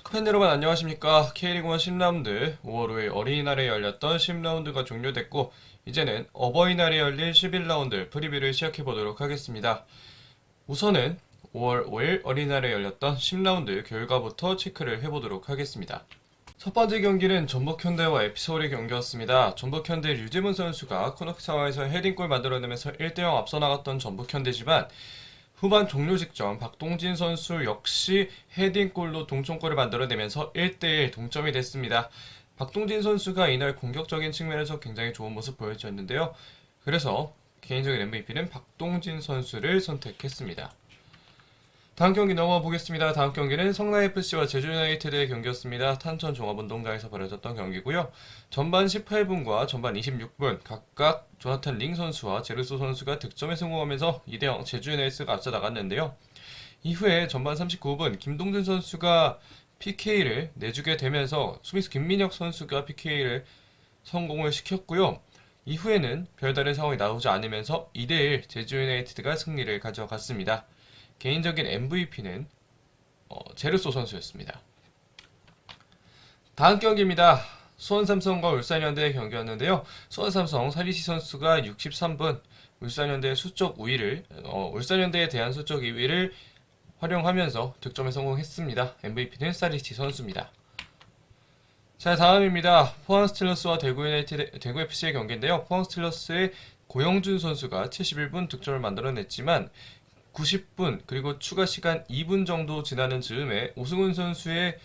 팬 여러분 안녕하십니까. K리그1 10라운드 5월 5일 어린이날에 열렸던 10라운드가 종료됐고 이제는 어버이날에 열릴 11라운드 프리뷰를 시작해보도록 하겠습니다. 우선은 5월 5일 어린이날에 열렸던 10라운드 결과부터 체크를 해보도록 하겠습니다. 첫 번째 경기는 전북현대와 에피소울의 경기였습니다. 전북현대 류재문 선수가 코너킥 상황에서 헤딩골 만들어내면서 1대0 앞서 나갔던 전북현대지만 후반 종료 직전 박동진 선수 역시 헤딩골로 동점골을 만들어내면서 1대1 동점이 됐습니다. 박동진 선수가 이날 공격적인 측면에서 굉장히 좋은 모습 보여줬는데요. 그래서 개인적인 MVP는 박동진 선수를 선택했습니다. 다음 경기 넘어가 보겠습니다. 다음 경기는 성남FC와 제주유나이티드의 경기였습니다. 탄천 종합운동장에서 벌어졌던 경기고요. 전반 18분과 전반 26분 각각 조나탄 링 선수와 제르소 선수가 득점에 성공하면서 2대0 제주유나이티드가 앞서 나갔는데요. 이후에 전반 39분 김동준 선수가 PK를 내주게 되면서 수비수 김민혁 선수가 PK를 성공을 시켰고요. 이후에는 별다른 상황이 나오지 않으면서 2대1 제주유나이티드가 승리를 가져갔습니다. 개인적인 MVP는 제르소 선수였습니다. 다음 경기입니다. 수원삼성과 울산현대의 경기였는데요. 수원삼성 사리시 선수가 63분 울산현대의 울산현대에 대한 수적 2위를 활용하면서 득점에 성공했습니다. MVP는 사리시 선수입니다. 자, 다음입니다. 포항스틸러스와 대구FC의 경기인데요. 포항스틸러스의 고영준 선수가 71분 득점을 만들어냈지만 90분 그리고 추가 시간 2분 정도 지나는 즈음에 오승훈 선수의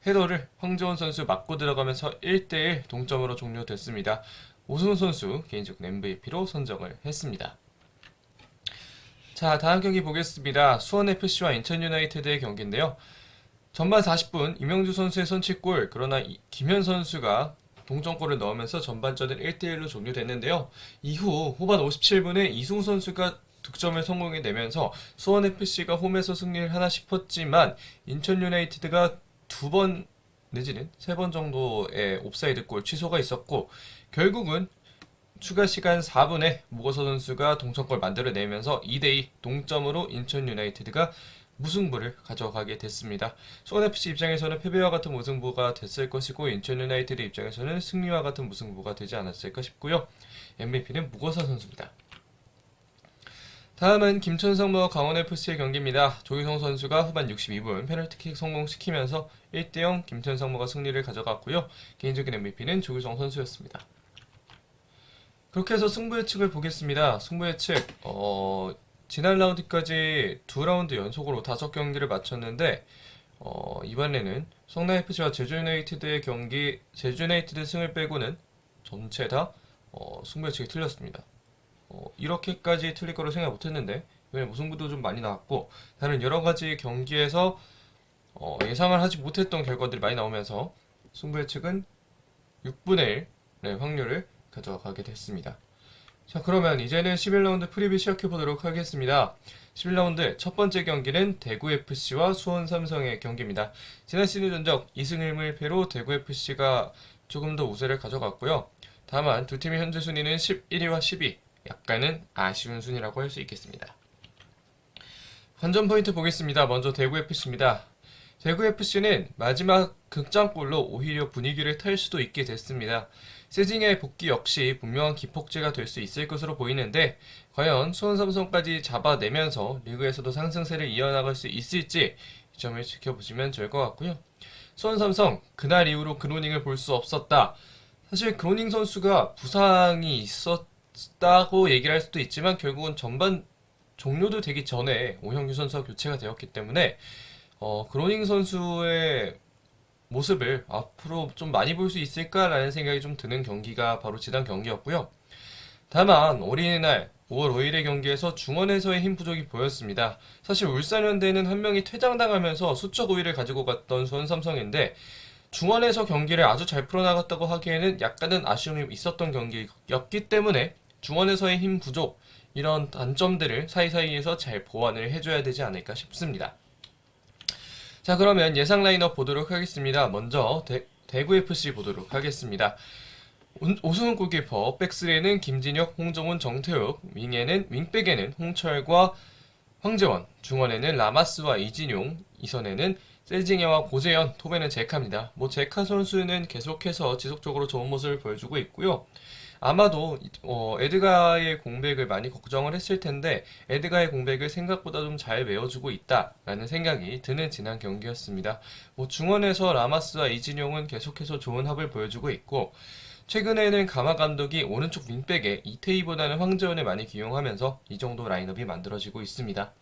헤더를 황재원 선수 맞고 들어가면서 1대1 동점으로 종료됐습니다. 오승훈 선수 개인적인 MVP로 선정을 했습니다. 자, 다음 경기 보겠습니다. 수원FC와 인천유나이티드의 경기인데요. 전반 40분 이명주 선수의 선취골, 그러나 김현 선수가 동점골을 넣으면서 전반전은 1대1로 종료됐는데요. 이후 후반 57분에 이승우 선수가 득점을 성공해내면서 수원FC가 홈에서 승리를 하나 싶었지만 인천 유나이티드가 2번 내지는 3번 정도의 옵사이드 골 취소가 있었고 결국은 추가 시간 4분에 무거서 선수가 동점골 만들어내면서 2대2 동점으로 인천 유나이티드가 무승부를 가져가게 됐습니다. 수원FC 입장에서는 패배와 같은 무승부가 됐을 것이고 인천 유나이티드 입장에서는 승리와 같은 무승부가 되지 않았을까 싶고요. MVP는 무거서 선수입니다. 다음은 김천성무와 강원FC의 경기입니다. 조규성 선수가 후반 62분 페널티킥 성공시키면서 1대0 김천성무가 승리를 가져갔고요. 개인적인 MVP는 조규성 선수였습니다. 그렇게 해서 승부 예측을 보겠습니다. 승부 예측 지난 라운드까지 2라운드 연속으로 5경기를 마쳤는데 이번에는 성남FC와 제주유나이티드의 경기 제주유나이티드 승을 빼고는 전체 다 승부 예측이 틀렸습니다. 이렇게까지 틀릴 거로 생각 못했는데 이번에 무승부도 좀 많이 나왔고 다른 여러가지 경기에서 예상을 하지 못했던 결과들이 많이 나오면서 승부 예측은 6분의 1의 확률을 가져가게 됐습니다. 자, 그러면 이제는 11라운드 프리뷰 시작해보도록 하겠습니다. 11라운드 첫 번째 경기는 대구FC와 수원삼성의 경기입니다. 지난 시즌 전적 2승 1무패로 대구FC가 조금 더 우세를 가져갔고요. 다만 두 팀의 현재 순위는 11위와 10위, 약간은 아쉬운 순위라고 할 수 있겠습니다. 관전 포인트 보겠습니다. 먼저 대구FC입니다. 대구FC는 마지막 극장골로 오히려 분위기를 탈 수도 있게 됐습니다. 세징야의 복귀 역시 분명한 기폭제가 될 수 있을 것으로 보이는데 과연 수원삼성까지 잡아내면서 리그에서도 상승세를 이어나갈 수 있을지 이 점을 지켜보시면 좋을 것 같고요. 수원삼성 그날 이후로 그로닝을 볼 수 없었다. 사실 그로닝 선수가 부상이 있었다고 얘기를 할 수도 있지만 결국은 전반 종료도 되기 전에 오형규 선수와 교체가 되었기 때문에 그로닝 선수의 모습을 앞으로 좀 많이 볼 수 있을까라는 생각이 좀 드는 경기가 바로 지난 경기였고요. 다만 어린이날 5월 5일의 경기에서 중원에서의 힘 부족이 보였습니다. 사실 울산현대는 한 명이 퇴장당하면서 수적 우위를 가지고 갔던 수원삼성인데 중원에서 경기를 아주 잘 풀어나갔다고 하기에는 약간은 아쉬움이 있었던 경기였기 때문에 중원에서의 힘 부족 이런 단점들을 사이사이에서 잘 보완을 해줘야 되지 않을까 싶습니다. 자, 그러면 예상 라인업 보도록 하겠습니다. 먼저 대구FC 보도록 하겠습니다. 오승훈 골키퍼, 백스리에는 김진혁, 홍정훈, 정태욱, 윙백에는 홍철과 황재원, 중원에는 라마스와 이진용, 이선에는 세징야와 고재현, 톱에는 제카입니다. 제카 선수는 계속해서 지속적으로 좋은 모습을 보여주고 있고요. 아마도 에드가의 공백을 많이 걱정을 했을 텐데 에드가의 공백을 생각보다 좀 잘 메워주고 있다라는 생각이 드는 지난 경기였습니다. 중원에서 라마스와 이진용은 계속해서 좋은 합을 보여주고 있고 최근에는 가마 감독이 오른쪽 윙백에 이태희보다는 황재원을 많이 기용하면서 이 정도 라인업이 만들어지고 있습니다.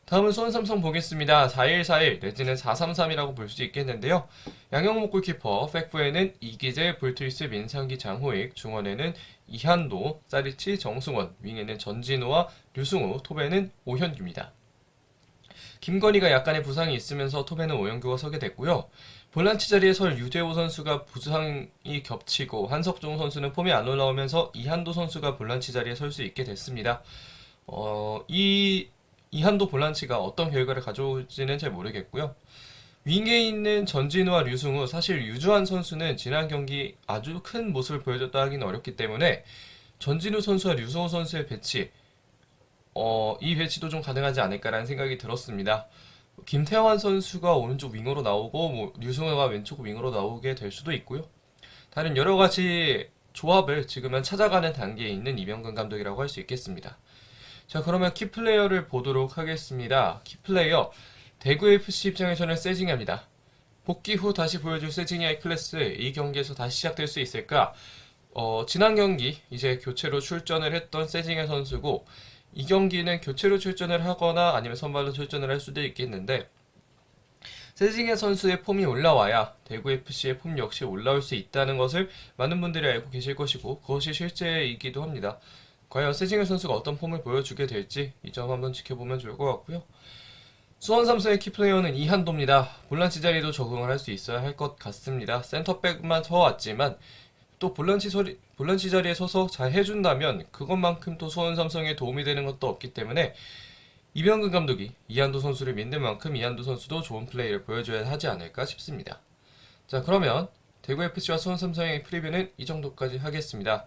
다음은 수원삼성 보겠습니다. 4-1-4-1 내지는 4-3-3이라고 볼 수 있겠는데요. 양형목 골키퍼, 백부에는 이기재, 볼트리스, 민상기, 장호익, 중원에는 이한도, 사리치, 정승원, 윙에는 전진우와 류승우, 톱에는 오현규입니다. 김건희가 약간의 부상이 있으면서 톱에는 오현규가 서게 됐고요. 볼란치 자리에 설 유재호 선수가 부상이 겹치고 한석종 선수는 폼이 안 올라오면서 이한도 선수가 볼란치 자리에 설 수 있게 됐습니다. 이한도 볼란치가 어떤 결과를 가져올지는 잘 모르겠고요. 윙에 있는 전진우와 류승우, 사실 유주환 선수는 지난 경기 아주 큰 모습을 보여줬다 하기는 어렵기 때문에 전진우 선수와 류승우 선수의 배치, 이 배치도 좀 가능하지 않을까라는 생각이 들었습니다. 김태환 선수가 오른쪽 윙으로 나오고 류승우가 왼쪽 윙으로 나오게 될 수도 있고요. 다른 여러 가지 조합을 지금은 찾아가는 단계에 있는 이병근 감독이라고 할 수 있겠습니다. 자, 그러면 키플레이어를 보도록 하겠습니다. 키플레이어, 대구FC 입장에서는 세징야입니다. 복귀 후 다시 보여줄 세징야의 클래스, 이 경기에서 다시 시작될 수 있을까? 지난 경기 이제 교체로 출전을 했던 세징야 선수고 이 경기는 교체로 출전을 하거나 아니면 선발로 출전을 할 수도 있겠는데 세징야 선수의 폼이 올라와야 대구FC의 폼 역시 올라올 수 있다는 것을 많은 분들이 알고 계실 것이고 그것이 실제이기도 합니다. 과연 세징야 선수가 어떤 폼을 보여주게 될지 이 점 한번 지켜보면 좋을 것 같고요. 수원 삼성의 키플레이어는 이한도입니다. 볼란치 자리도 적응을 할 수 있어야 할 것 같습니다. 센터백만 서왔지만 또 볼란치 자리에 서서 잘 해준다면 그것만큼 또 수원 삼성에 도움이 되는 것도 없기 때문에 이병근 감독이 이한도 선수를 믿는 만큼 이한도 선수도 좋은 플레이를 보여줘야 하지 않을까 싶습니다. 자, 그러면 대구FC와 수원 삼성의 프리뷰는 이 정도까지 하겠습니다.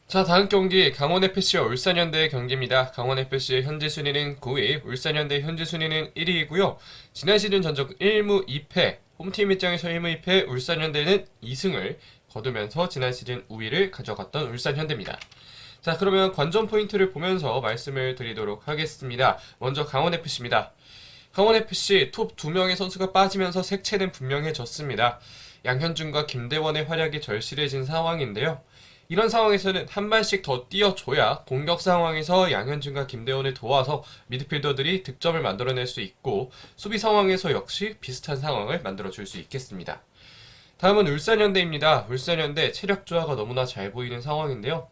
자, 다음 경기 강원FC와 울산현대의 경기입니다. 강원FC의 현재 순위는 9위, 울산현대의 현재 순위는 1위이고요. 지난 시즌 전적 1무 2패, 홈팀 입장에서 1무 2패, 울산현대는 2승을 거두면서 지난 시즌 우위를 가져갔던 울산현대입니다. 자, 그러면 관전 포인트를 보면서 말씀을 드리도록 하겠습니다. 먼저 강원FC입니다. 강원FC 톱 2명의 선수가 빠지면서 색채는 분명해졌습니다. 양현준과 김대원의 활약이 절실해진 상황인데요. 이런 상황에서는 한 발씩 더 뛰어줘야 공격 상황에서 양현준과 김대원을 도와서 미드필더들이 득점을 만들어낼 수 있고 수비 상황에서 역시 비슷한 상황을 만들어줄 수 있겠습니다. 다음은 울산현대입니다. 울산현대 체력 조화가 너무나 잘 보이는 상황인데요.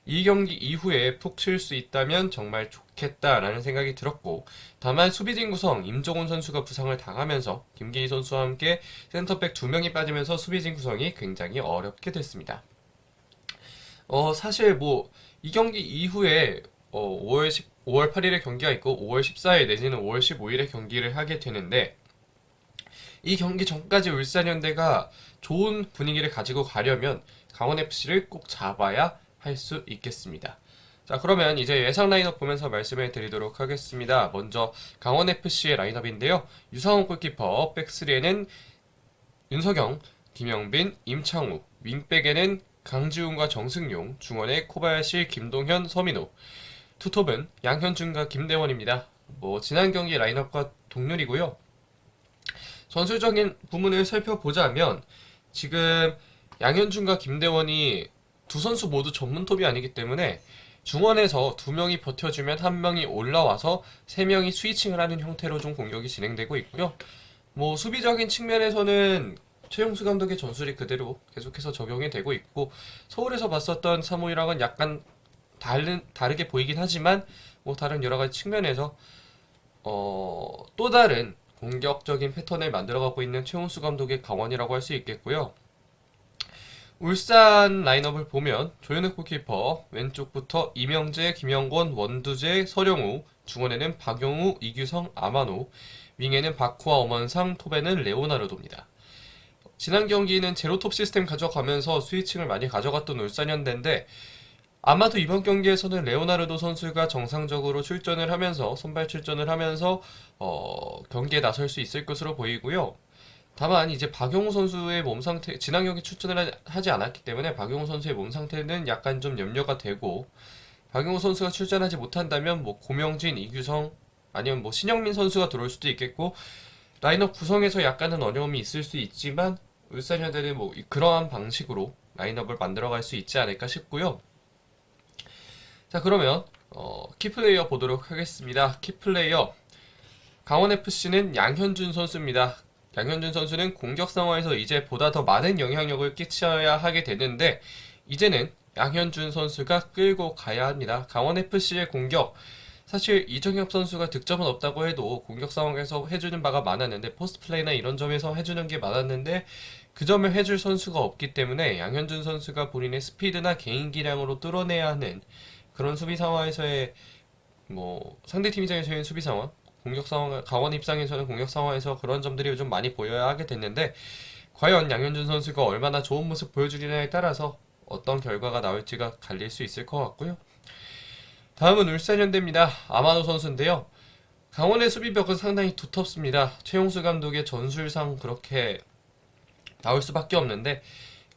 이 경기 이후에 푹 쉴 수 있다면 정말 좋겠다라는 생각이 들었고 다만 수비진 구성 임종훈 선수가 부상을 당하면서 김기희 선수와 함께 센터백 2명이 빠지면서 수비진 구성이 굉장히 어렵게 됐습니다. 사실 이 경기 이후에 5월 8일에 경기가 있고 5월 14일 내지는 5월 15일에 경기를 하게 되는데 이 경기 전까지 울산현대가 좋은 분위기를 가지고 가려면 강원FC를 꼭 잡아야 할 수 있겠습니다. 자, 그러면 이제 예상 라인업 보면서 말씀을 드리도록 하겠습니다. 먼저 강원FC의 라인업인데요. 유상훈 골키퍼, 백스리에는 윤석영, 김영빈, 임창우, 윙백에는 강지훈과 정승용, 중원에 코바야시, 김동현, 서민호, 투톱은 양현준과 김대원입니다. 지난 경기 라인업과 동률이고요. 전술적인 부분을 살펴보자면 지금 양현준과 김대원이 두 선수 모두 전문 톱이 아니기 때문에 중원에서 2명이 버텨주면 1명이 올라와서 3명이 스위칭을 하는 형태로 좀 공격이 진행되고 있고요. 수비적인 측면에서는 최용수 감독의 전술이 그대로 계속해서 적용이 되고 있고 서울에서 봤었던 3-5-2랑은 약간 다르게 보이긴 하지만 다른 여러 가지 측면에서 또 다른 공격적인 패턴을 만들어가고 있는 최용수 감독의 강원이라고 할 수 있겠고요. 울산 라인업을 보면 조현욱 골키퍼, 왼쪽부터 이명재, 김영권, 원두재, 서령우, 중원에는 박용우, 이규성, 아마노, 윙에는 바쿠와 엄원상, 톱에는 레오나르도입니다. 지난 경기는 제로톱 시스템 가져가면서 스위칭을 많이 가져갔던 울산현대인데 아마도 이번 경기에서는 레오나르도 선수가 정상적으로 출전을 하면서 선발 출전을 하면서 경기에 나설 수 있을 것으로 보이고요. 다만 이제 박용우 선수의 몸 상태, 지난 경기 출전을 하지 않았기 때문에 박용우 선수의 몸 상태는 약간 좀 염려가 되고, 박용우 선수가 출전하지 못한다면 뭐 고명진, 이규성 아니면 뭐 신영민 선수가 들어올 수도 있겠고, 라인업 구성에서 약간은 어려움이 있을 수 있지만 울산현대는 뭐 그러한 방식으로 라인업을 만들어갈 수 있지 않을까 싶고요. 자, 그러면 키플레이어 보도록 하겠습니다. 키플레이어 강원FC는 양현준 선수입니다. 양현준 선수는 공격 상황에서 이제 보다 더 많은 영향력을 끼쳐야 하게 되는데, 이제는 양현준 선수가 끌고 가야 합니다. 강원FC의 공격, 사실 이정엽 선수가 득점은 없다고 해도 공격 상황에서 해주는 바가 많았는데, 포스트 플레이나 이런 점에서 해주는 게 많았는데 그 점을 해줄 선수가 없기 때문에 양현준 선수가 본인의 스피드나 개인 기량으로 뚫어내야 하는 그런 수비 상황에서의 뭐 상대팀 입장에서의 수비 상황, 공격 상황, 강원 입장에서는 공격 상황에서 그런 점들이 좀 많이 보여야 하게 됐는데, 과연 양현준 선수가 얼마나 좋은 모습 보여주느냐에 따라서 어떤 결과가 나올지가 갈릴 수 있을 것 같고요. 다음은 울산현대입니다. 아마노 선수인데요. 강원의 수비벽은 상당히 두텁습니다. 최용수 감독의 전술상 그렇게 나올 수밖에 없는데,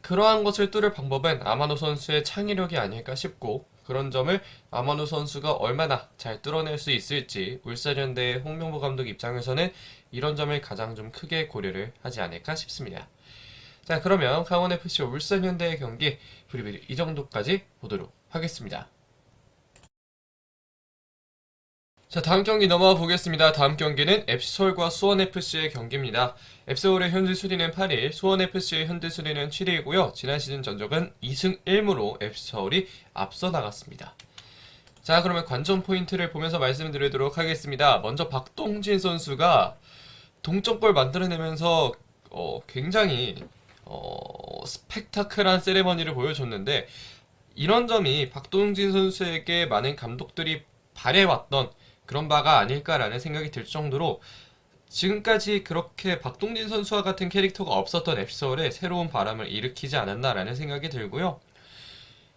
그러한 것을 뚫을 방법은 아마노 선수의 창의력이 아닐까 싶고, 그런 점을 아마노 선수가 얼마나 잘 뚫어낼 수 있을지 울산현대의 홍명보 감독 입장에서는 이런 점을 가장 좀 크게 고려를 하지 않을까 싶습니다. 자, 그러면 강원FC와 울산현대의 경기 프리뷰 이 정도까지 보도록 하겠습니다. 자, 다음 경기 넘어가 보겠습니다. 다음 경기는 FC서울과 수원FC의 경기입니다. FC서울의 현재 순위는 8위, 수원FC의 현재 순위는 7위이고요. 지난 시즌 전적은 2승 1무로 FC서울이 앞서 나갔습니다. 자, 그러면 관전 포인트를 보면서 말씀드리도록 하겠습니다. 먼저 박동진 선수가 동점골 만들어내면서 굉장히 스펙타클한 세레머니를 보여줬는데, 이런 점이 박동진 선수에게 많은 감독들이 바래왔던 그런 바가 아닐까라는 생각이 들 정도로, 지금까지 그렇게 박동진 선수와 같은 캐릭터가 없었던 FC서울에 새로운 바람을 일으키지 않았나라는 생각이 들고요.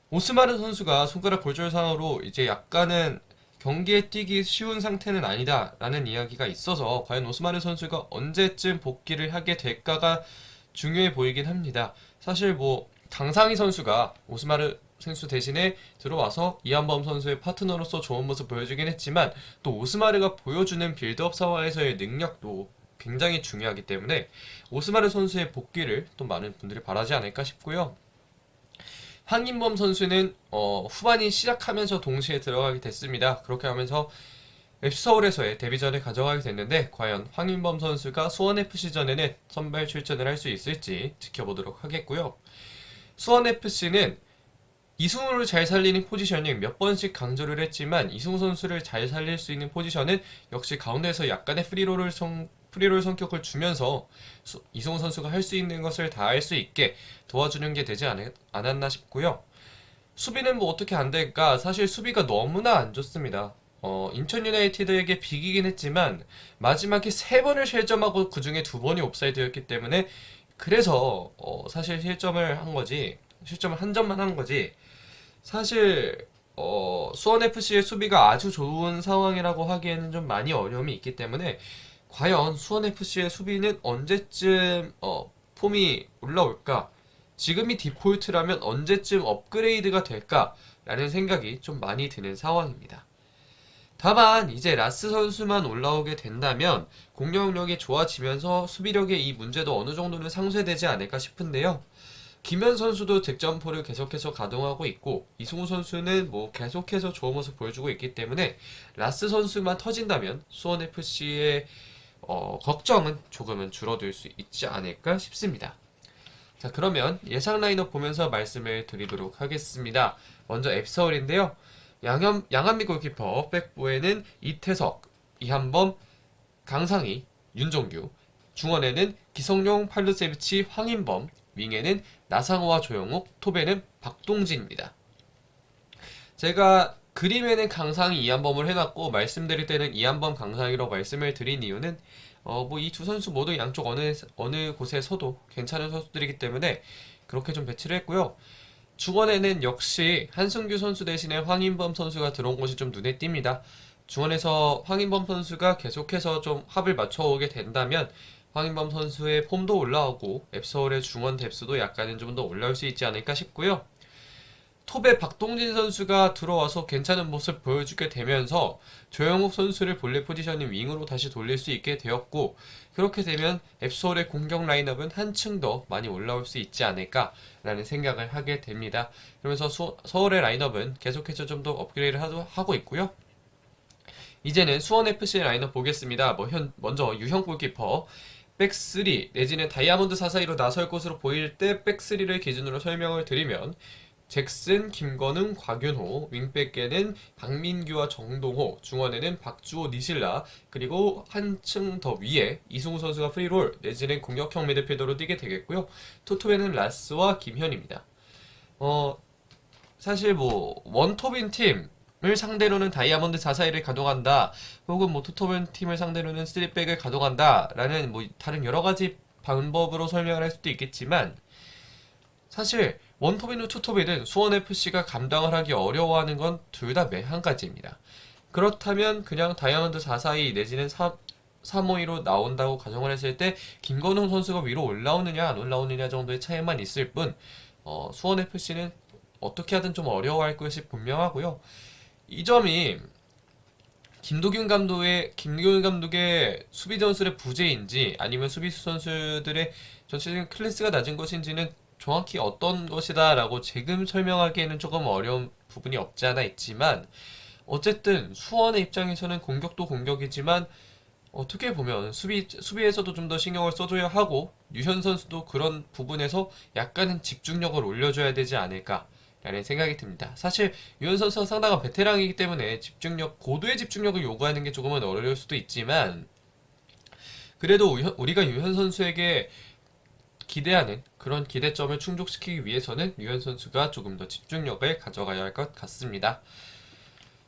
오스마르 선수가 손가락 골절상으로 이제 약간은 경기에 뛰기 쉬운 상태는 아니다라는 이야기가 있어서, 과연 오스마르 선수가 언제쯤 복귀를 하게 될까가 중요해 보이긴 합니다. 사실 뭐 강상희 선수가 오스마르 선수 대신에 들어와서 이한범 선수의 파트너로서 좋은 모습 보여주긴 했지만, 또 오스마르가 보여주는 빌드업 상황에서의 능력도 굉장히 중요하기 때문에 오스마르 선수의 복귀를 또 많은 분들이 바라지 않을까 싶고요. 황인범 선수는 후반이 시작하면서 동시에 들어가게 됐습니다. 그렇게 하면서 FC서울에서의 데뷔전을 가져가게 됐는데, 과연 황인범 선수가 수원FC전에는 선발 출전을 할 수 있을지 지켜보도록 하겠고요. 수원FC는 이승우를 잘 살리는 포지셔닝 몇 번씩 강조를 했지만, 이승우 선수를 잘 살릴 수 있는 포지션은 역시 가운데에서 약간의 프리롤 성격을 주면서 이승우 선수가 할 수 있는 것을 다 할 수 있게 도와주는 게 되지 않았나 싶고요. 수비는 뭐 어떻게 안 될까? 사실 수비가 너무나 안 좋습니다. 인천 유나이티드에게 비기긴 했지만 마지막에 3번을 실점하고 그 중에 2번이 옵사이드였기 때문에, 그래서 사실 실점을 한 점만 한 거지. 사실 수원FC의 수비가 아주 좋은 상황이라고 하기에는 좀 많이 어려움이 있기 때문에, 과연 수원FC의 수비는 언제쯤 폼이 올라올까? 지금이 디폴트라면 언제쯤 업그레이드가 될까? 라는 생각이 좀 많이 드는 상황입니다. 다만 이제 라스 선수만 올라오게 된다면 공격력이 좋아지면서 수비력의 이 문제도 어느 정도는 상쇄되지 않을까 싶은데요. 김현 선수도 득점포를 계속해서 가동하고 있고, 이승우 선수는 뭐 계속해서 좋은 모습 보여주고 있기 때문에 라스 선수만 터진다면 수원FC의 걱정은 조금은 줄어들 수 있지 않을까 싶습니다. 자, 그러면 예상 라인업 보면서 말씀을 드리도록 하겠습니다. 먼저 FC서울인데요. 양한미 골키퍼, 백보에는 이태석, 이한범, 강상희, 윤종규, 중원에는 기성용, 팔루세비치, 황인범, 윙에는 나상호와 조영욱, 톱에는 박동진입니다. 제가 그림에는 강상희, 이한범을 해놨고 말씀드릴 때는 이한범, 강상희로 말씀을 드린 이유는 뭐 이 두 선수 모두 양쪽 어느 곳에 서도 괜찮은 선수들이기 때문에 그렇게 좀 배치를 했고요. 중원에는 역시 한승규 선수 대신에 황인범 선수가 들어온 것이 좀 눈에 띕니다. 중원에서 황인범 선수가 계속해서 좀 합을 맞춰오게 된다면 황인범 선수의 폼도 올라오고 앱서울의 중원 뎁스도 약간은 좀 더 올라올 수 있지 않을까 싶고요. 톱에 박동진 선수가 들어와서 괜찮은 모습 보여주게 되면서 조영욱 선수를 본래 포지션인 윙으로 다시 돌릴 수 있게 되었고, 그렇게 되면 앱서울의 공격 라인업은 한층 더 많이 올라올 수 있지 않을까라는 생각을 하게 됩니다. 그러면서 서울의 라인업은 계속해서 좀 더 업그레이드를 하고 있고요. 이제는 수원FC 라인업 보겠습니다. 먼저 유형 골키퍼 백3 내지는 다이아몬드 4-4-2로 나설 것으로 보일 때 백3를 기준으로 설명을 드리면 잭슨, 김건웅, 곽윤호, 윙백에는 박민규와 정동호, 중원에는 박주호, 니실라, 그리고 한층 더 위에 이승우 선수가 프리롤 내지는 공격형 미드필더로 뛰게 되겠고요. 투톱에는 라스와 김현입니다. 사실 원톱인 팀을 상대로는 다이아몬드 4-4-2를 가동한다, 혹은 투톱인 팀을 상대로는 3백을 가동한다 라는 다른 여러가지 방법으로 설명을 할 수도 있겠지만, 사실 원톱이든 투톱이든 수원FC가 감당을 하기 어려워하는 건 둘 다 매한가지입니다. 그렇다면 그냥 다이아몬드 4-4-2 내지는 3-5-2로 나온다고 가정을 했을 때 김건웅 선수가 위로 올라오느냐 안 올라오느냐 정도의 차이만 있을 뿐, 수원FC는 어떻게 하든 좀 어려워할 것이 분명하고요. 이 점이 김도균 감독의 수비 전술의 부재인지 아니면 수비수 선수들의 전체적인 클래스가 낮은 것인지는 정확히 어떤 것이다 라고 지금 설명하기에는 조금 어려운 부분이 없지 않아 있지만, 어쨌든 수원의 입장에서는 공격도 공격이지만 어떻게 보면 수비에서도 좀 더 신경을 써줘야 하고, 유현 선수도 그런 부분에서 약간은 집중력을 올려줘야 되지 않을까 라는 생각이 듭니다. 사실 유현 선수가 상당한 베테랑이기 때문에 고도의 집중력을 요구하는 게 조금은 어려울 수도 있지만, 그래도 우리가 유현 선수에게 기대하는 그런 기대점을 충족시키기 위해서는 유현 선수가 조금 더 집중력을 가져가야 할 것 같습니다.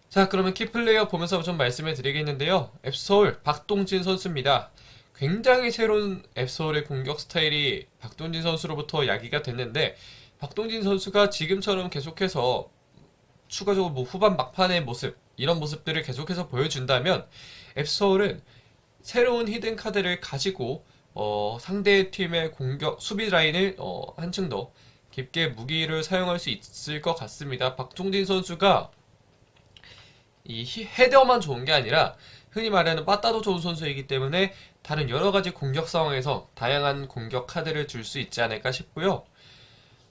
자, 그러면 키플레이어 보면서 좀 말씀을 드리겠는데요. 앱서울 박동진 선수입니다. 굉장히 새로운 앱서울의 공격 스타일이 박동진 선수로부터 야기가 됐는데, 박동진 선수가 지금처럼 계속해서 추가적으로 후반 막판의 모습, 이런 모습들을 계속해서 보여준다면 앱서울은 새로운 히든 카드를 가지고 상대 팀의 수비 라인을 한층 더 깊게 무기를 사용할 수 있을 것 같습니다. 박동진 선수가 이 헤더만 좋은 게 아니라 흔히 말하는 빠따도 좋은 선수이기 때문에 다른 여러 가지 공격 상황에서 다양한 공격 카드를 줄 수 있지 않을까 싶고요.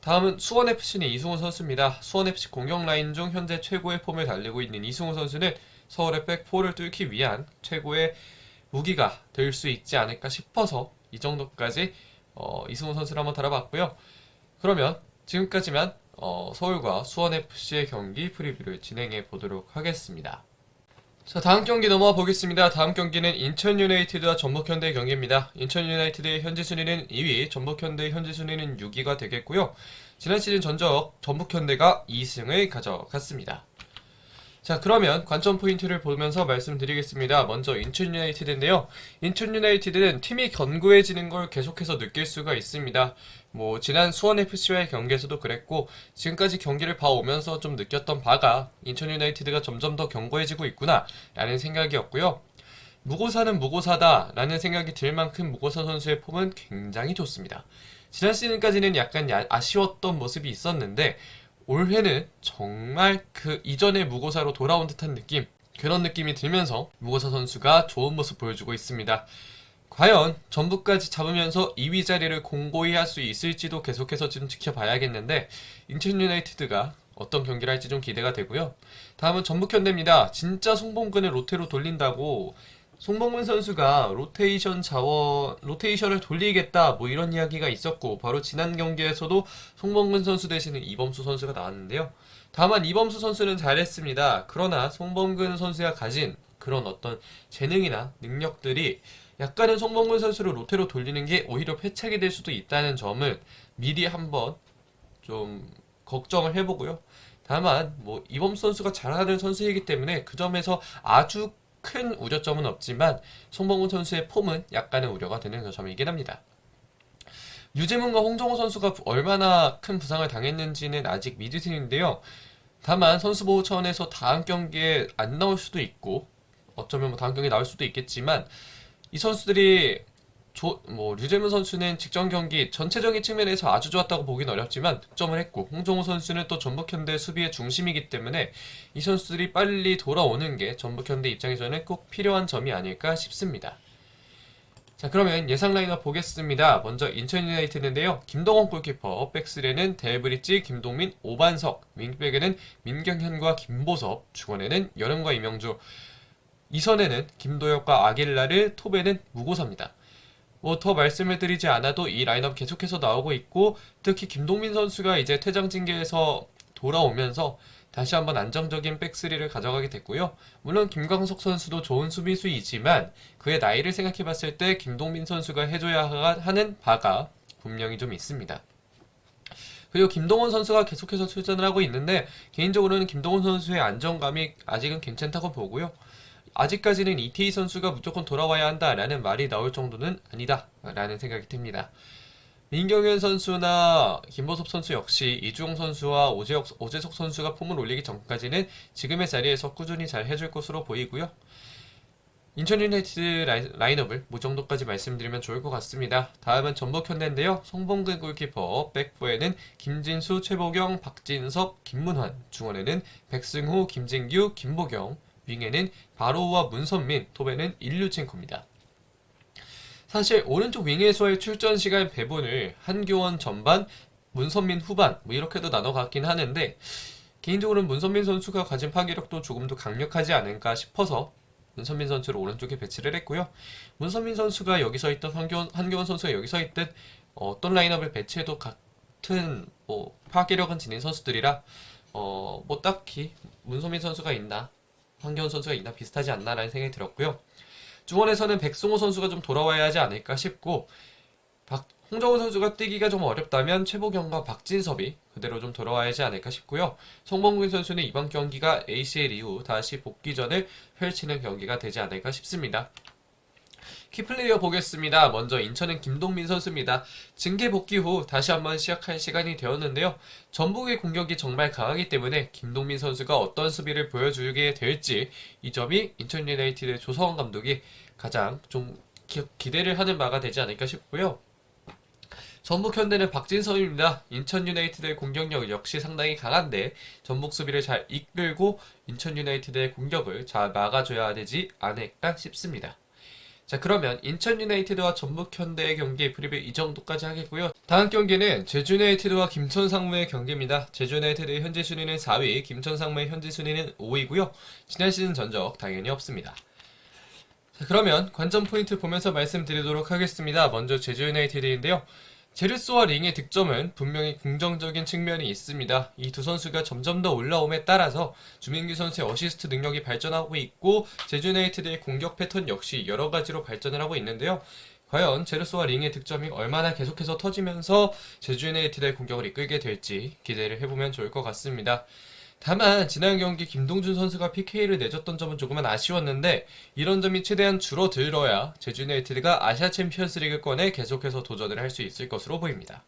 다음은 수원FC는 이승우 선수입니다. 수원FC 공격 라인 중 현재 최고의 폼을 달리고 있는 이승우 선수는 서울의 백4를 뚫기 위한 최고의 무기가 될 수 있지 않을까 싶어서 이 정도까지 이승우 선수를 한번 다뤄봤고요. 그러면 지금까지만 서울과 수원FC의 경기 프리뷰를 진행해 보도록 하겠습니다. 자, 다음 경기 넘어가 보겠습니다. 다음 경기는 인천 유나이티드와 전북현대의 경기입니다. 인천 유나이티드의 현재 순위는 2위, 전북현대의 현재 순위는 6위가 되겠고요. 지난 시즌 전적 전북현대가 2승을 가져갔습니다. 자, 그러면 관점 포인트를 보면서 말씀드리겠습니다. 먼저 인천 유나이티드인데요. 인천 유나이티드는 팀이 견고해지는 걸 계속해서 느낄 수가 있습니다. 지난 수원FC와의 경기에서도 그랬고, 지금까지 경기를 봐오면서 좀 느꼈던 바가 인천 유나이티드가 점점 더 견고해지고 있구나 라는 생각이었고요. 무고사는 무고사다 라는 생각이 들 만큼 무고사 선수의 폼은 굉장히 좋습니다. 지난 시즌까지는 약간 아쉬웠던 모습이 있었는데, 올해는 정말 그 이전의 무고사로 돌아온 듯한 느낌, 그런 느낌이 들면서 무고사 선수가 좋은 모습 보여주고 있습니다. 과연 전북까지 잡으면서 2위 자리를 공고히 할 수 있을지도 계속해서 좀 지켜봐야겠는데, 인천 유나이티드가 어떤 경기를 할지 좀 기대가 되고요. 다음은 전북현대입니다. 진짜 송범근을 로테로 돌린다고 송범근 선수가 로테이션을 돌리겠다 이런 이야기가 있었고, 바로 지난 경기에서도 송범근 선수 대신에 이범수 선수가 나왔는데요. 다만 이범수 선수는 잘했습니다. 그러나 송범근 선수가 가진 그런 어떤 재능이나 능력들이 약간은 송범근 선수를 로테로 돌리는 게 오히려 패착이 될 수도 있다는 점을 미리 한번 좀 걱정을 해보고요. 다만 이범수 선수가 잘하는 선수이기 때문에 그 점에서 아주 큰 우려점은 없지만 송범근 선수의 폼은 약간의 우려가 되는 점이긴 합니다. 류재문과 홍정호 선수가 얼마나 큰 부상을 당했는지는 아직 미지수인데요. 다만 선수 보호 차원에서 다음 경기에 안 나올 수도 있고 어쩌면 뭐 다음 경기에 나올 수도 있겠지만 이 선수들이 류재문 선수는 직전 경기 전체적인 측면에서 아주 좋았다고 보긴 어렵지만 득점을 했고 홍정호 선수는 또 전북현대 수비의 중심이기 때문에 이 선수들이 빨리 돌아오는 게 전북현대 입장에서는 꼭 필요한 점이 아닐까 싶습니다. 자, 그러면 예상 라인업 보겠습니다. 먼저 인천 유나이티드인데요. 김동원 골키퍼, 백스리에는 델브리지, 김동민, 오반석, 윙백에는 민경현과 김보섭, 중원에는 여름과 이명주, 이선에는 김도혁과 아길라르, 톱에는 무고사입니다. 뭐 더 말씀을 드리지 않아도 이 라인업 계속해서 나오고 있고 특히 김동민 선수가 이제 퇴장 징계에서 돌아오면서 다시 한번 안정적인 백스리를 가져가게 됐고요. 물론 김광석 선수도 좋은 수비수이지만 그의 나이를 생각해봤을 때 김동민 선수가 해줘야 하는 바가 분명히 좀 있습니다. 그리고 김동원 선수가 계속해서 출전을 하고 있는데 개인적으로는 김동원 선수의 안정감이 아직은 괜찮다고 보고요. 아직까지는 이태희 선수가 무조건 돌아와야 한다라는 말이 나올 정도는 아니다라는 생각이 듭니다. 민경현 선수나 김보섭 선수 역시 이주홍 선수와 오재석 선수가 폼을 올리기 전까지는 지금의 자리에서 꾸준히 잘 해줄 것으로 보이고요. 인천 유나이티드 라인업을 뭐 정도까지 말씀드리면 좋을 것 같습니다. 다음은 전북현대인데요. 송범근 골키퍼, 백포에는 김진수, 최보경, 박진섭, 김문환, 중원에는 백승호, 김진규, 김보경, 윙에는 바로우와 문선민, 톱에는 일류첸코입니다. 사실 오른쪽 윙에서의 출전 시간 배분을 한교원 전반, 문선민 후반 뭐 이렇게도 나눠 갖긴 하는데 개인적으로는 문선민 선수가 가진 파괴력도 조금 더 강력하지 않을까 싶어서 문선민 선수를 오른쪽에 배치를 했고요. 문선민 선수가 여기 서 있던 한교원 선수가 여기 서 있든 어떤 라인업을 배치해도 같은 파괴력은 지닌 선수들이라 뭐 딱히 문선민 선수가 있나 한교원 선수가 있나 비슷하지 않나라는 생각이 들었고요. 중원에서는 백승호 선수가 좀 돌아와야 하지 않을까 싶고 홍정호 선수가 뛰기가 좀 어렵다면 최보경과 박진섭이 그대로 좀 돌아와야 하지 않을까 싶고요. 송범근 선수는 이번 경기가 ACL 이후 다시 복귀전을 펼치는 경기가 되지 않을까 싶습니다. 키플레이어 보겠습니다. 먼저 인천은 김동민 선수입니다. 징계 복귀 후 다시 한번 시작할 시간이 되었는데요. 전북의 공격이 정말 강하기 때문에 김동민 선수가 어떤 수비를 보여주게 될지 이 점이 인천 유나이티드 조성원 감독이 가장 좀 기대를 하는 바가 되지 않을까 싶고요. 전북 현대는 박진섭입니다. 인천 유나이티드의 공격력 역시 상당히 강한데 전북 수비를 잘 이끌고 인천 유나이티드의 공격을 잘 막아줘야 되지 않을까 싶습니다. 자, 그러면 인천 유나이티드와 전북 현대의 경기 프리뷰 이 정도까지 하겠고요. 다음 경기는 제주 유나이티드와 김천 상무의 경기입니다. 제주 유나이티드의 현재 순위는 4위, 김천 상무의 현재 순위는 5위고요. 지난 시즌 전적 당연히 없습니다. 자, 그러면 관전 포인트 보면서 말씀드리도록 하겠습니다. 먼저 제주 유나이티드인데요. 제르소와 링의 득점은 분명히 긍정적인 측면이 있습니다. 이 두 선수가 점점 더 올라옴에 따라서 주민규 선수의 어시스트 능력이 발전하고 있고 제주 유나이티드의 공격 패턴 역시 여러 가지로 발전을 하고 있는데요. 과연 제르소와 링의 득점이 얼마나 계속해서 터지면서 제주 유나이티드의 공격을 이끌게 될지 기대를 해보면 좋을 것 같습니다. 다만 지난 경기 김동준 선수가 PK를 내줬던 점은 조금은 아쉬웠는데 이런 점이 최대한 줄어들어야 제주 유나이티드가 아시아 챔피언스리그권에 계속해서 도전을 할 수 있을 것으로 보입니다.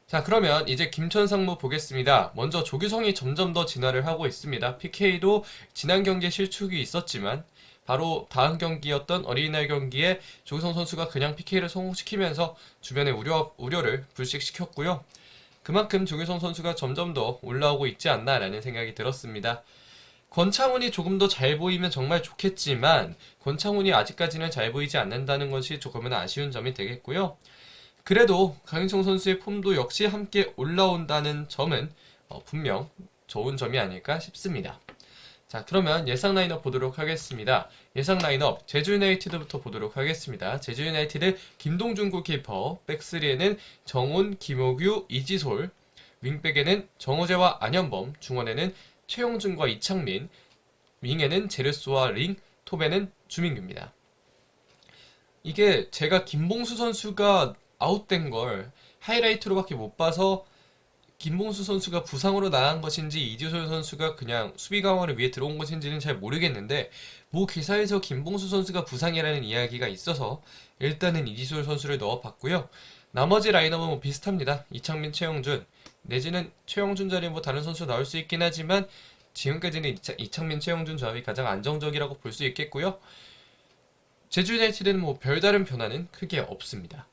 자, 그러면 이제 김천 상무 보겠습니다. 먼저 조규성이 점점 더 진화를 하고 있습니다. PK도 지난 경기에 실축이 있었지만 바로 다음 경기였던 어린이날 경기에 조규성 선수가 그냥 PK를 성공시키면서 주변의 우려를 불식시켰고요. 그만큼 조규성 선수가 점점 더 올라오고 있지 않나라는 생각이 들었습니다. 권창훈이 조금 더 잘 보이면 정말 좋겠지만 권창훈이 아직까지는 잘 보이지 않는다는 것이 조금은 아쉬운 점이 되겠고요. 그래도 강인성 선수의 폼도 역시 함께 올라온다는 점은 분명 좋은 점이 아닐까 싶습니다. 자, 그러면 예상 라인업 보도록 하겠습니다. 예상 라인업 제주 유나이티드부터 보도록 하겠습니다. 제주 유나이티드 김동준 골키퍼, 백스리에는 정훈, 김호규, 이지솔, 윙백에는 정호재와 안현범, 중원에는 최용준과 이창민, 윙에는 제르소와 링, 톱에는 주민규입니다. 이게 제가 김봉수 선수가 아웃된 걸 하이라이트로밖에 못 봐서 김봉수 선수가 부상으로 나간 것인지 이지솔 선수가 그냥 수비 강화를 위해 들어온 것인지는 잘 모르겠는데 모 기사에서 김봉수 선수가 부상이라는 이야기가 있어서 일단은 이지솔 선수를 넣어봤고요. 나머지 라인업은 뭐 비슷합니다. 이창민, 최영준 내지는 최영준 자리에 뭐 다른 선수 나올 수 있긴 하지만 지금까지는 이창민, 최영준 조합이 가장 안정적이라고 볼 수 있겠고요. 제주 유나이티드는 뭐 별다른 변화는 크게 없습니다.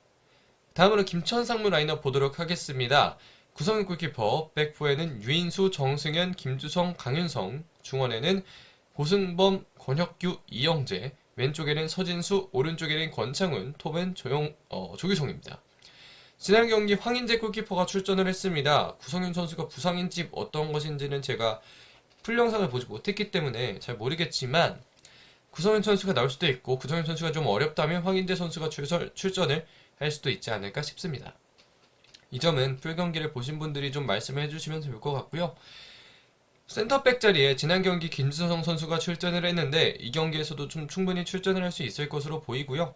다음으로 김천 상무 라인업 보도록 하겠습니다. 구성인 골키퍼, 백포에는 유인수, 정승현, 김주성, 강윤성, 중원에는 고승범, 권혁규, 이영재, 왼쪽에는 서진수, 오른쪽에는 권창훈, 톱은 조규성입니다. 지난 경기 황인재 골키퍼가 출전을 했습니다. 구성윤 선수가 부상인지 어떤 것인지는 제가 풀 영상을 보지 못했기 때문에 잘 모르겠지만 구성윤 선수가 나올 수도 있고 구성윤 선수가 좀 어렵다면 황인재 선수가 출전을 할 수도 있지 않을까 싶습니다. 이 점은 풀 경기를 보신 분들이 좀 말씀을 해주시면 좋을 것 같고요. 센터백 자리에 지난 경기 김주성 선수가 출전을 했는데 이 경기에서도 좀 충분히 출전을 할 수 있을 것으로 보이고요.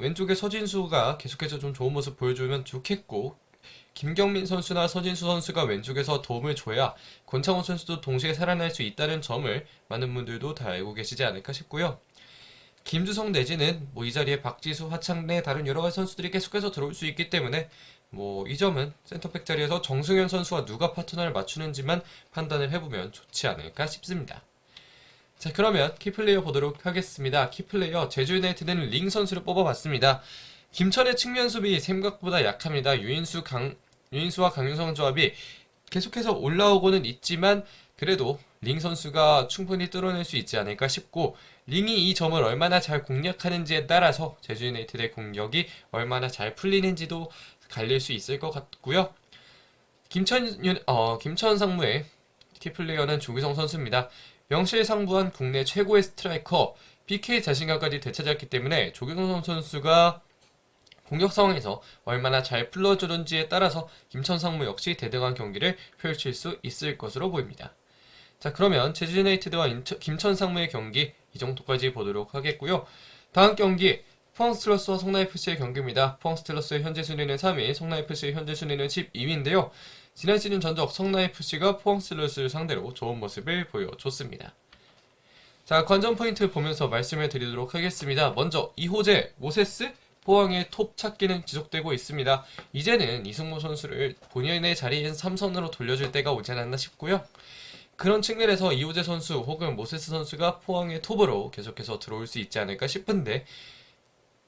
왼쪽에 서진수가 계속해서 좀 좋은 모습 보여주면 좋겠고 김경민 선수나 서진수 선수가 왼쪽에서 도움을 줘야 권창훈 선수도 동시에 살아날 수 있다는 점을 많은 분들도 다 알고 계시지 않을까 싶고요. 김주성 내지는 뭐 이 자리에 박지수, 하창래 다른 여러 가지 선수들이 계속해서 들어올 수 있기 때문에 뭐 이 점은 센터백 자리에서 정승현 선수와 누가 파트너를 맞추는지만 판단을 해보면 좋지 않을까 싶습니다. 자, 그러면 키플레이어 보도록 하겠습니다. 키플레이어 제주 유나이티드는 링 선수를 뽑아봤습니다. 김천의 측면 수비 생각보다 약합니다. 유인수와 강윤성 조합이 계속해서 올라오고는 있지만 그래도 링 선수가 충분히 뚫어낼 수 있지 않을까 싶고 링이 이 점을 얼마나 잘 공략하는지에 따라서 제주 유나이티드의 공격이 얼마나 잘 풀리는지도 갈릴 수 있을 것 같고요. 김천 상무의 키플레이어는 조규성 선수입니다. 명실상부한 국내 최고의 스트라이커, PK 자신감까지 되찾았기 때문에 조규성 선수가 공격 상황에서 얼마나 잘 풀어주는지에 따라서 김천 상무 역시 대등한 경기를 펼칠 수 있을 것으로 보입니다. 자, 그러면 제주 유나이티드와 김천 상무의 경기 이 정도까지 보도록 하겠고요. 다음 경기 포항 스틸러스와 성남FC의 경기입니다. 포항 스틸러스의 현재 순위는 3위, 성남FC의 현재 순위는 12위인데요. 지난 시즌 전적 성남FC가 포항 스틸러스를 상대로 좋은 모습을 보여줬습니다. 자, 관전 포인트 보면서 말씀을 드리도록 하겠습니다. 먼저 이호재, 모세스, 포항의 톱 찾기는 지속되고 있습니다. 이제는 이승모 선수를 본인의 자리인 3선으로 돌려줄 때가 오지 않았나 싶고요. 그런 측면에서 이호재 선수 혹은 모세스 선수가 포항의 톱으로 계속해서 들어올 수 있지 않을까 싶은데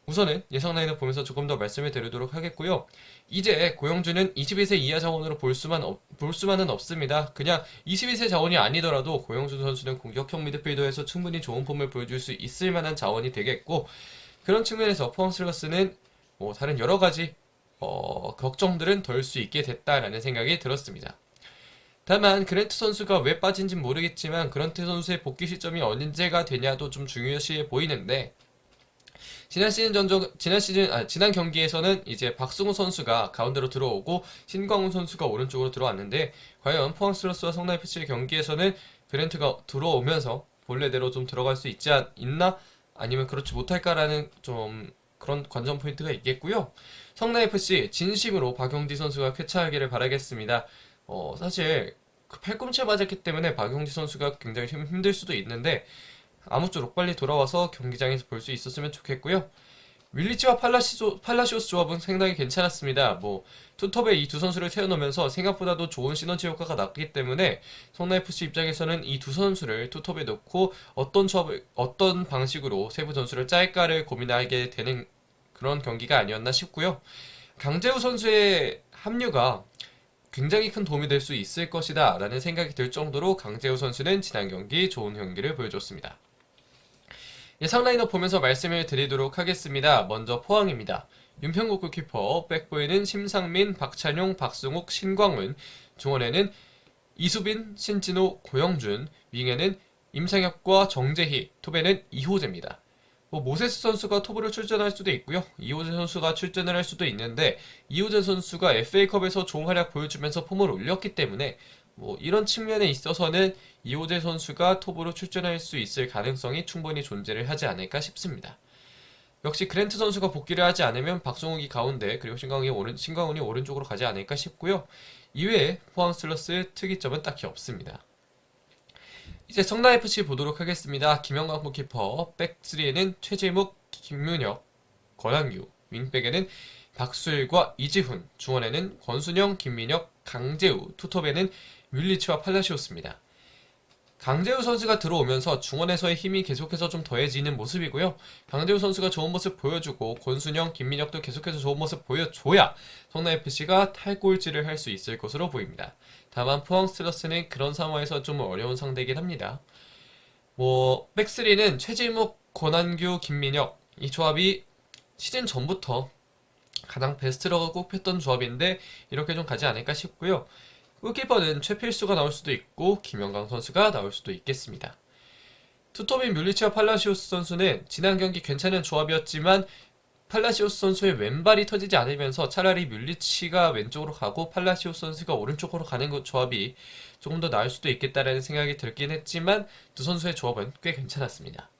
우선은 예상 라인을 보면서 조금 더 말씀을 드리도록 하겠고요. 이제 고영준은 21세 이하 자원으로 볼 수만은 없습니다. 그냥 22세 자원이 아니더라도 고영준 선수는 공격형 미드필더에서 충분히 좋은 폼을 보여줄 수 있을 만한 자원이 되겠고 그런 측면에서 포항 스틸러스는 뭐 다른 여러 가지 걱정들은 덜 수 있게 됐다라는 생각이 들었습니다. 다만 그랜트 선수가 왜 빠진진 모르겠지만 그랜트 선수의 복귀 시점이 언제가 되냐도 좀 중요시 보이는데 지난 경기에서는 이제 박승우 선수가 가운데로 들어오고 신광훈 선수가 오른쪽으로 들어왔는데 과연 포항 스틸러스와 성남FC의 경기에서는 그랜트가 들어오면서 본래대로 좀 들어갈 수 있나 아니면 그렇지 못할까라는 좀 그런 관전 포인트가 있겠고요. 성남FC 진심으로 박용지 선수가 쾌차하기를 바라겠습니다. 사실 그 팔꿈치에 맞았기 때문에 박용지 선수가 굉장히 힘들 수도 있는데 아무쪼록 빨리 돌아와서 경기장에서 볼 수 있었으면 좋겠고요. 윌리치와 팔라시오스 조합은 상당히 괜찮았습니다. 뭐 투톱에 이 두 선수를 세워놓으면서 생각보다도 좋은 시너지 효과가 났기 때문에 성남FC 입장에서는 이 두 선수를 투톱에 놓고 어떤 방식으로 세부 전술을 짤까를 고민하게 되는 그런 경기가 아니었나 싶고요. 강재우 선수의 합류가 굉장히 큰 도움이 될 수 있을 것이다 라는 생각이 들 정도로 강재우 선수는 지난 경기 좋은 경기를 보여줬습니다. 예상 라인업 보면서 말씀을 드리도록 하겠습니다. 먼저 포항입니다. 윤평국 골키퍼, 백보에는 심상민, 박찬용, 박승욱, 신광훈, 중원에는 이수빈, 신진호, 고영준, 윙에는 임상혁과 정재희, 톱에는 이호재입니다. 모세스 선수가 톱으로 출전할 수도 있고요. 이호재 선수가 출전을 할 수도 있는데 이호재 선수가 FA컵에서 좋은 활약 보여주면서 폼을 올렸기 때문에 이런 측면에 있어서는 이호재 선수가 톱으로 출전할 수 있을 가능성이 충분히 존재를 하지 않을까 싶습니다. 역시 그랜트 선수가 복귀를 하지 않으면 박성욱이 가운데 그리고 신광훈이 오른쪽으로 가지 않을까 싶고요. 이외에 포항 스틸러스의 특이점은 딱히 없습니다. 이제 성남FC 보도록 하겠습니다. 김영광 골키퍼, 백3에는 최재묵, 김문혁, 권한규, 윙백에는 박수일과 이지훈, 중원에는 권순영, 김민혁, 강재우, 투톱에는 뮬리치와 팔라시오스입니다. 강재우 선수가 들어오면서 중원에서의 힘이 계속해서 좀 더해지는 모습이고요. 강재우 선수가 좋은 모습 보여주고 권순영, 김민혁도 계속해서 좋은 모습 보여줘야 성남FC가 탈골질을 할 수 있을 것으로 보입니다. 다만 포항 스틸러스는 그런 상황에서 좀 어려운 상대이긴 합니다. 백스리는 최지묵, 권한규, 김민혁 이 조합이 시즌 전부터 가장 베스트라고 꼽혔던 조합인데 이렇게 좀 가지 않을까 싶고요. 골키퍼는 최필수가 나올 수도 있고 김영강 선수가 나올 수도 있겠습니다. 투톱인 뮬리치와 팔라시오스 선수는 지난 경기 괜찮은 조합이었지만 팔라시오스 선수의 왼발이 터지지 않으면서 차라리 뮬리치가 왼쪽으로 가고 팔라시오스 선수가 오른쪽으로 가는 조합이 조금 더 나을 수도 있겠다라는 생각이 들긴 했지만 두 선수의 조합은 꽤 괜찮았습니다.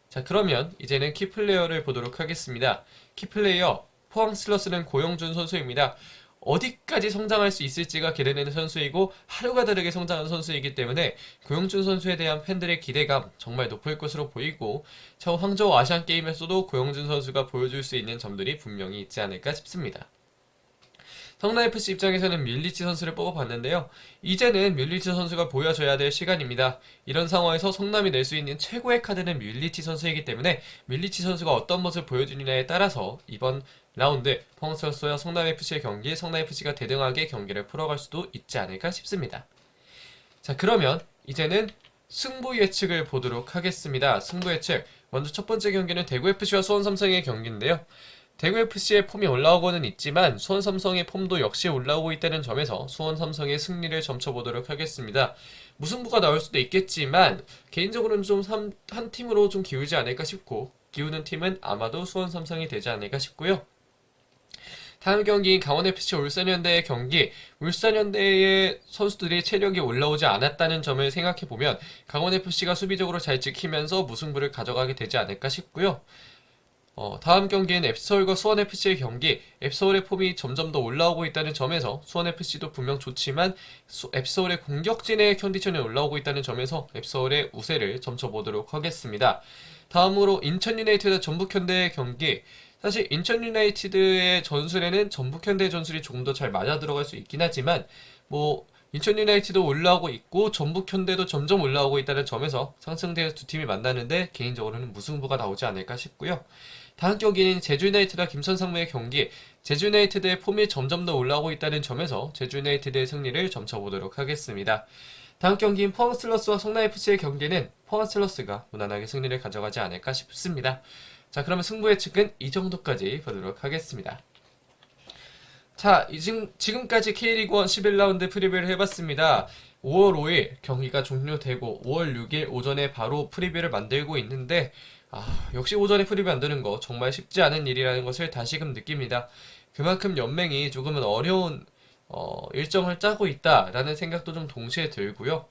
자, 그러면 이제는 키플레이어를 보도록 하겠습니다. 키플레이어 포항 스틸러스는 고영준 선수입니다. 어디까지 성장할 수 있을지가 기대되는 선수이고 하루가 다르게 성장하는 선수이기 때문에 고영준 선수에 대한 팬들의 기대감 정말 높을 것으로 보이고 차후 항저우 아시안게임에서도 고영준 선수가 보여줄 수 있는 점들이 분명히 있지 않을까 싶습니다. 성남FC 입장에서는 뮬리치 선수를 뽑아봤는데요. 이제는 뮬리치 선수가 보여줘야 될 시간입니다. 이런 상황에서 성남이 낼 수 있는 최고의 카드는 뮬리치 선수이기 때문에 뮬리치 선수가 어떤 모습을 보여주느냐에 따라서 이번 라운드 포항 스틸러스와 성남FC의 경기, 성남FC가 대등하게 경기를 풀어갈 수도 있지 않을까 싶습니다. 자, 그러면 이제는 승부 예측을 보도록 하겠습니다. 승부 예측. 먼저 첫 번째 경기는 대구FC와 수원삼성의 경기인데요. 대구FC의 폼이 올라오고는 있지만 수원삼성의 폼도 역시 올라오고 있다는 점에서 수원삼성의 승리를 점쳐보도록 하겠습니다. 무승부가 나올 수도 있겠지만 개인적으로는 좀 한 팀으로 좀 기우지 않을까 싶고 기우는 팀은 아마도 수원삼성이 되지 않을까 싶고요. 다음 경기인 강원FC 울산현대의 경기, 울산현대의 선수들이 체력이 올라오지 않았다는 점을 생각해보면 강원FC가 수비적으로 잘 지키면서 무승부를 가져가게 되지 않을까 싶고요. 다음 경기는 앱서울과 수원FC의 경기, 앱서울의 폼이 점점 더 올라오고 있다는 점에서 수원FC도 분명 좋지만 앱서울의 공격진의 컨디션이 올라오고 있다는 점에서 앱서울의 우세를 점쳐보도록 하겠습니다. 다음으로 인천유나이티드 전북현대의 경기, 사실 인천 유나이티드의 전술에는 전북현대의 전술이 조금 더 잘 맞아 들어갈 수 있긴 하지만 인천 유나이티드 올라오고 있고 전북현대도 점점 올라오고 있다는 점에서 상승대에서 두 팀이 만나는데 개인적으로는 무승부가 나오지 않을까 싶고요. 다음 경기는 제주유나이티드와 김천상무의 경기, 제주유나이티드의 폼이 점점 더 올라오고 있다는 점에서 제주유나이티드의 승리를 점쳐보도록 하겠습니다. 다음 경기인 포항 스틸러스와 성남FC의 경기는 포항 스틸러스가 무난하게 승리를 가져가지 않을까 싶습니다. 자, 그러면 승부 예측은 이 정도까지 보도록 하겠습니다. 자, 지금까지 K리그1 11라운드 프리뷰를 해봤습니다. 5월 5일 경기가 종료되고 5월 6일 오전에 바로 프리뷰를 만들고 있는데 역시 오전에 프리뷰 만드는 거 정말 쉽지 않은 일이라는 것을 다시금 느낍니다. 그만큼 연맹이 조금은 어려운 일정을 짜고 있다라는 생각도 좀 동시에 들고요.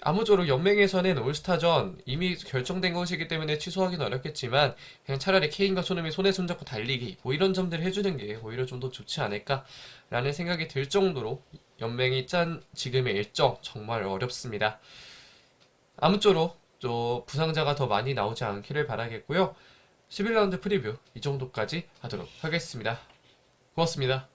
아무쪼록 연맹에서는 올스타전 이미 결정된 것이기 때문에 취소하기는 어렵겠지만 그냥 차라리 케인과 손흥민이 손에 손잡고 달리기 이런 점들을 해주는 게 오히려 좀 더 좋지 않을까라는 생각이 들 정도로 연맹이 짠 지금의 일정 정말 어렵습니다. 아무쪼록 또 부상자가 더 많이 나오지 않기를 바라겠고요. 11라운드 프리뷰 이 정도까지 하도록 하겠습니다. 고맙습니다.